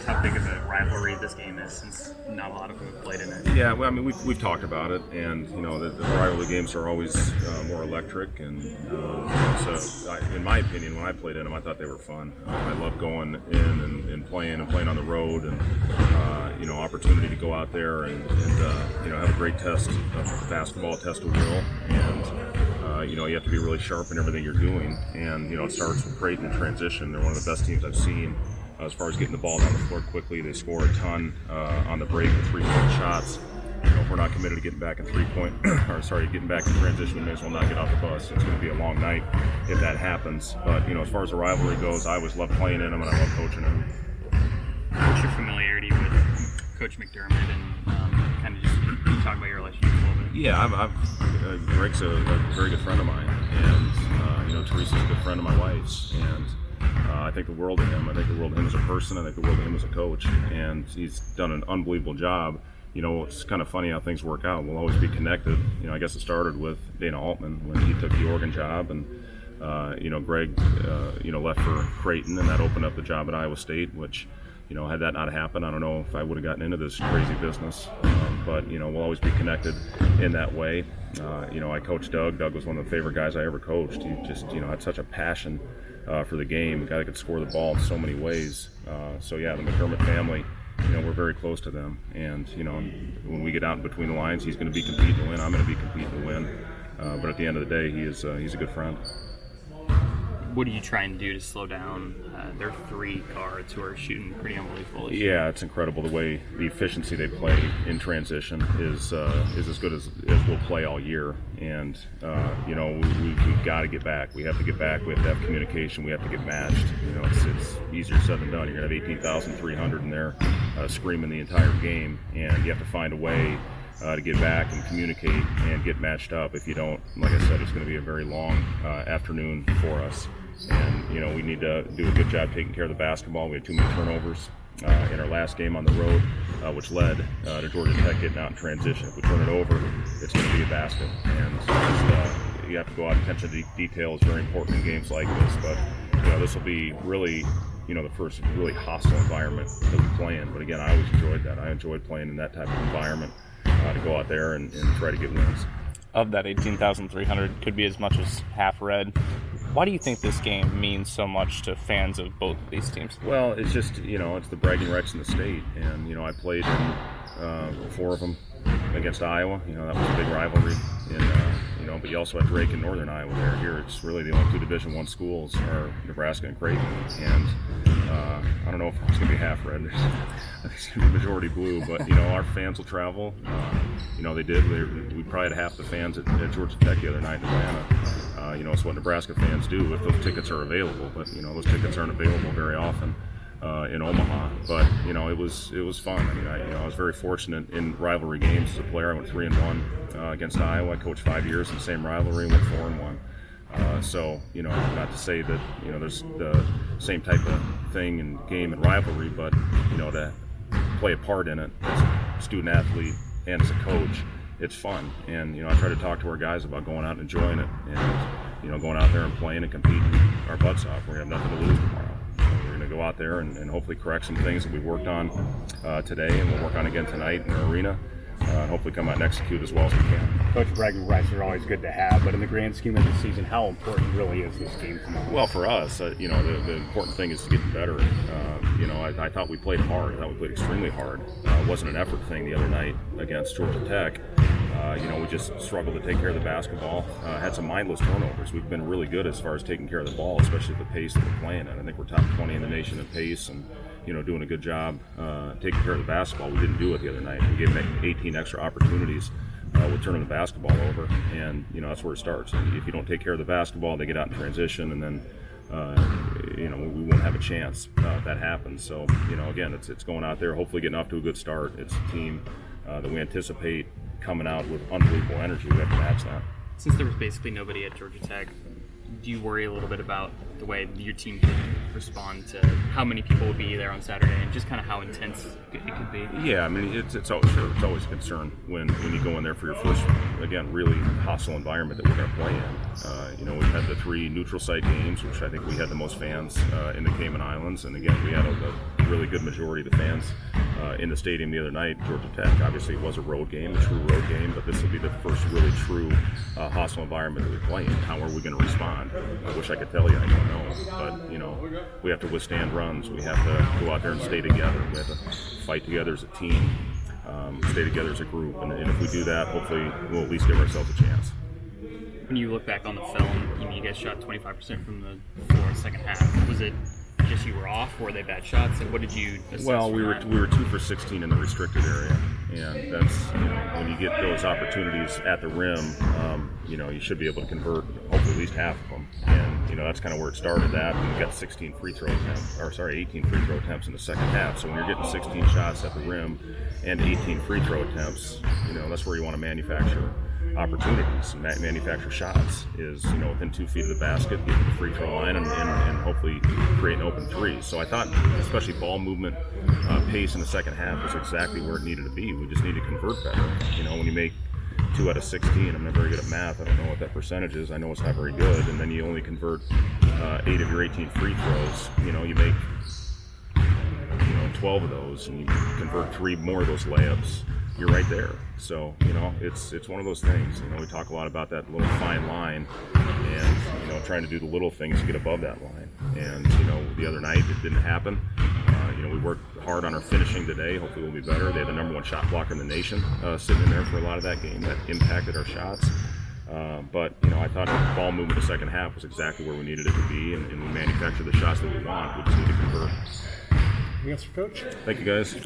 how big of a rivalry this game is, since not a lot of them have played in it. Yeah, well, I mean, we've talked about it, and the rivalry games are always more electric, and in my opinion, when I played in them, I thought they were fun. I love going in and playing on the road, and opportunity to go out there and have a great test of basketball, test of will, and you have to be really sharp in everything you're doing, and it starts with Creighton in transition. They're one of the best teams I've seen as far as getting the ball down the floor quickly. They score a ton on the break with 3-point shots. If we're not committed to getting back in getting back in transition, we may as well not get off the bus. It's going to be a long night if that happens. But as far as the rivalry goes, I always love playing in them, and I love coaching them. What's your familiarity with Coach McDermott, and kind of just talk about your relationship a little bit? Yeah, Greg's a very good friend of mine, and Teresa's a good friend of my wife's, and I think the world of him. I think the world of him as a person. I think the world of him as a coach, and he's done an unbelievable job. It's kind of funny how things work out. We'll always be connected. I guess it started with Dana Altman when he took the Oregon job, and Greg, left for Creighton, and that opened up the job at Iowa State, which, had that not happened, I don't know if I would have gotten into this crazy business. But we'll always be connected in that way. I coached Doug. Doug was one of the favorite guys I ever coached. He just, had such a passion for the game, a guy that could score the ball in so many ways. The McDermott family, we're very close to them, and when we get out in between the lines, he's going to be competing to win. I'm going to be competing to win. But at the end of the day, he's a good friend. What are you trying to do to slow down their three guards who are shooting pretty unbelievable? Yeah, it's incredible the way the efficiency they play in transition is as good as we'll play all year. And we've got to get back. We have to get back. We have to have communication. We have to get matched. It's easier said than done. You're gonna have 18,300 in there screaming the entire game, and you have to find a way to get back and communicate and get matched up. If you don't, like I said, it's going to be a very long afternoon for us. And we need to do a good job taking care of the basketball. We had too many turnovers in our last game on the road, which led to Georgia Tech getting out in transition. If we turn it over, it's going to be a basket. And you have to go out and attention to detail is very important in games like this. But this will be really the first really hostile environment that we play in. But again, I always enjoyed that. I enjoyed playing in that type of environment, to go out there and try to get wins. Of that 18,300, could be as much as half red. Why do you think this game means so much to fans of both of these teams? Well, it's just, it's the bragging rights in the state. And, I played in 4 of them against Iowa. That was a big rivalry. And, but you also had Drake and Northern Iowa there. Here, it's really the only 2 Division I schools are Nebraska and Creighton. And I don't know if it's going to be half red. I think it's going to be majority blue. But, our fans will travel. They did. We probably had half the fans at Georgia Tech the other night in Atlanta. It's what Nebraska fans do if those tickets are available. But, those tickets aren't available very often in Omaha. But, it was fun. I mean, I was very fortunate in rivalry games as a player. I went 3-1 against Iowa. I coached 5 years in the same rivalry and went 4-1. Not to say that, there's the same type of thing in game and rivalry, but, to play a part in it as a student athlete and as a coach, it's fun. And, I try to talk to our guys about going out and enjoying it and, going out there and playing and competing our butts off. We have nothing to lose tomorrow. We're going to go out there and hopefully correct some things that we worked on today, and we'll work on again tonight in our arena. And hopefully come out and execute as well as we can. Coach, bragging rights are always good to have, but in the grand scheme of the season, how important really is this game tomorrow? Well, for us, the important thing is to get better. I thought we played hard. I thought we played extremely hard. It wasn't an effort thing the other night against Georgia Tech. We just struggled to take care of the basketball. Had some mindless turnovers. We've been really good as far as taking care of the ball, especially at the pace that we're playing at. I think we're top 20 in the nation in pace, and doing a good job taking care of the basketball. We didn't do it the other night. We gave them 18 extra opportunities with turning the basketball over, and that's where it starts. If you don't take care of the basketball, they get out in transition, and then we won't have a chance if that happens. So again, it's going out there, hopefully getting off to a good start. It's a team that we anticipate coming out with unbelievable energy. We have to match that. Since there was basically nobody at Georgia Tech, do you worry a little bit about the way your team could respond to how many people will be there on Saturday and just kind of how intense it could be? Yeah, I mean, it's always a concern when you go in there for your first, again, really hostile environment that we're going to play in. We've had the 3 neutral site games, which I think we had the most fans in the Cayman Islands, and again, we had really good majority of the fans in the stadium the other night. Georgia Tech, obviously, it was a road game, a true road game, but this will be the first really true hostile environment that we play in. How are we going to respond? I wish I could tell you. I don't know, but we have to withstand runs. We have to go out there and stay together. We have to fight together as a team, stay together as a group, and if we do that, hopefully we'll at least give ourselves a chance. When you look back on the film, you guys shot 25% from the floor second half. Was it just you were off? Were they bad shots? And what did you assess? Well, from we that? were 2 for 16 in the restricted area, and that's when you get those opportunities at the rim, you should be able to convert hopefully at least half of them, and that's kind of where it started at. We got 18 free throw attempts in the second half. So when you're getting 16 shots at the rim and 18 free throw attempts, that's where you want to manufacture opportunities, manufacture shots, is within 2 feet of the basket, get to the free throw line, and hopefully create an open three. So I thought, especially ball movement, pace in the second half was exactly where it needed to be. We just need to convert better. When you make 2 out of 16, I'm not very good at math. I don't know what that percentage is. I know it's not very good. And then you only convert 8 of your 18 free throws. You make 12 of those, and you convert 3 more of those layups. You're right there. So it's one of those things. We talk a lot about that little fine line, and trying to do the little things to get above that line. And the other night it didn't happen. We worked hard on our finishing today. Hopefully we'll be better. They had the number 1 shot blocker in the nation sitting in there for a lot of that game. That impacted our shots. But I thought the ball movement in the second half was exactly where we needed it to be, and we manufactured the shots that we want. We just need to convert. Anything else for Coach? Thank you, guys.